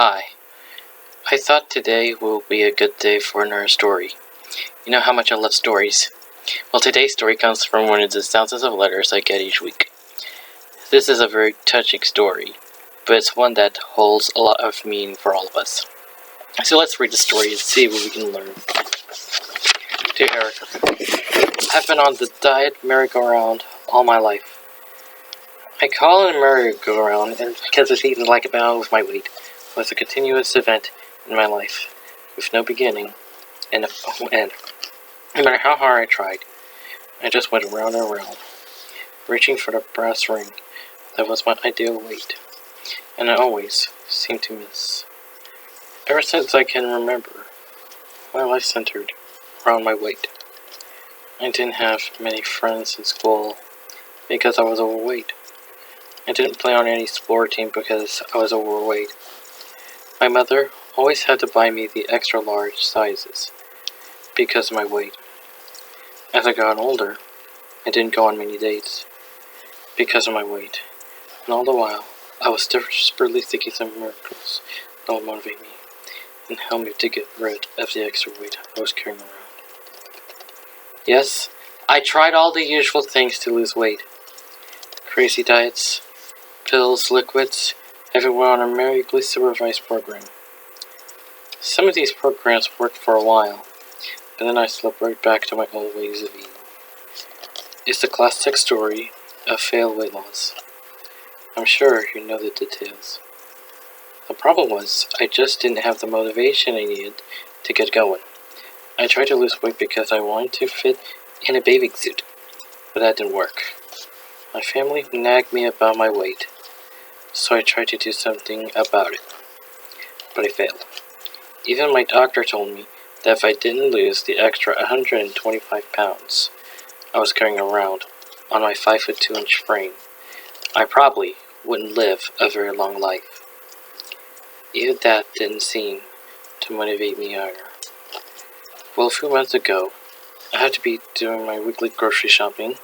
Hi. I thought today will be a good day for another story. You know how much I love stories. Well, today's story comes from one of the thousands of letters I get each week. This is a very touching story, but it's one that holds a lot of meaning for all of us. So let's read the story and see what we can learn. Dear Erica, I've been on the diet merry-go-round all my life. I call it a merry-go-round because it's eaten like a battle with my weight. It was a continuous event in my life, with no beginning and no end. No matter how hard I tried, I just went round and round, reaching for the brass ring that was my ideal weight, and I always seemed to miss. Ever since I can remember, my life centered around my weight. I didn't have many friends in school because I was overweight. I didn't play on any sport team because I was overweight. My mother always had to buy me the extra large sizes because of my weight. As I got older, I didn't go on many dates because of my weight. And all the while, I was desperately seeking some miracles that would motivate me and help me to get rid of the extra weight I was carrying around. Yes, I tried all the usual things to lose weight. Crazy diets, pills, liquids, everyone on a medically supervised program. Some of these programs worked for a while, but then I slipped right back to my old ways of eating. It's the classic story of failed weight loss. I'm sure you know the details. The problem was, I just didn't have the motivation I needed to get going. I tried to lose weight because I wanted to fit in a bathing suit, but that didn't work. My family nagged me about my weight, so I tried to do something about it, but I failed. Even my doctor told me that if I didn't lose the extra 125 pounds I was carrying around on my 5'2" frame, I probably wouldn't live a very long life. Even that didn't seem to motivate me either. Well, a few months ago, I had to be doing my weekly grocery shopping,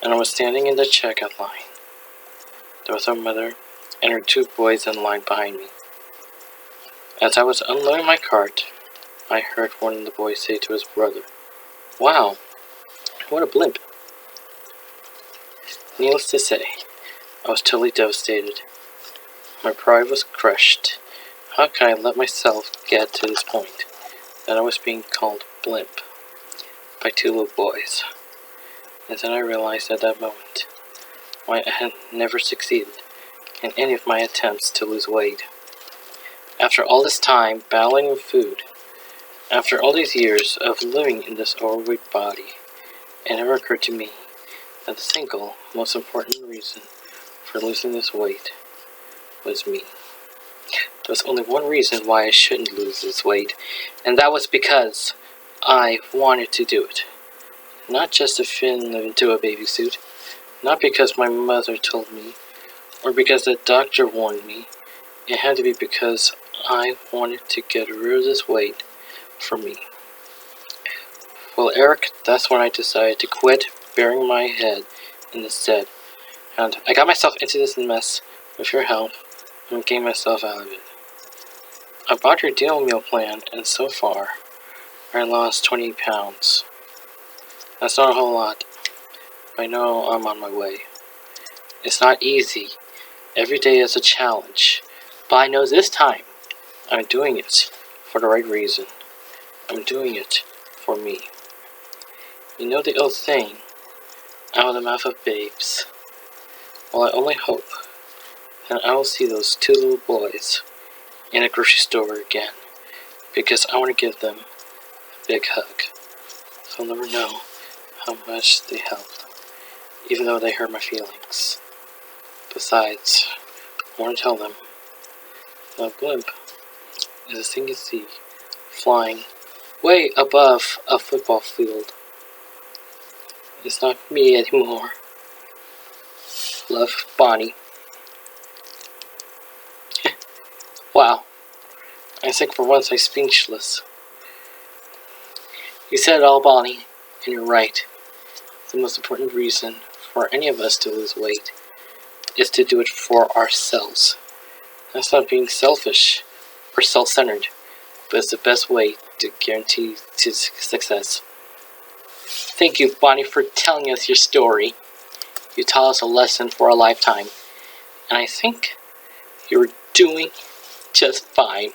and I was standing in the checkout line. There was a mother and her two boys in line behind me. As I was unloading my cart, I heard one of the boys say to his brother, "Wow, what a blimp." Needless to say, I was totally devastated. My pride was crushed. How could I let myself get to this point, that I was being called blimp by two little boys? And then I realized at that moment why I had never succeeded in any of my attempts to lose weight. After all this time battling with food, after all these years of living in this overweight body, it never occurred to me that the single most important reason for losing this weight was me. There was only one reason why I shouldn't lose this weight, and that was because I wanted to do it. Not just to fit into a baby suit, not because my mother told me, or because the doctor warned me. It had to be because I wanted to get rid of this weight for me. Well, Eric, that's when I decided to quit burying my head in the sand, and I got myself into this mess with your help and getting myself out of it. I bought your deal meal plan, and so far, I lost 20 pounds. That's not a whole lot, but I know I'm on my way. It's not easy. Every day is a challenge, but I know this time I'm doing it for the right reason. I'm doing it for me. You know the old saying, out of the mouth of babes. Well, I only hope that I will see those two little boys in a grocery store again, because I want to give them a big hug. They'll never know how much they helped, even though they hurt my feelings. Besides, I want to tell them, the blimp is a thing you see flying way above a football field. It's not me anymore. Love, Bonnie. Wow, I think for once I'm speechless. You said it all, Bonnie, and you're right. The most important reason for any of us to lose weight is to do it for ourselves. That's not being selfish or self-centered, but it's the best way to guarantee success. Thank you, Bonnie, for telling us your story. You taught us a lesson for a lifetime, and I think you're doing just fine.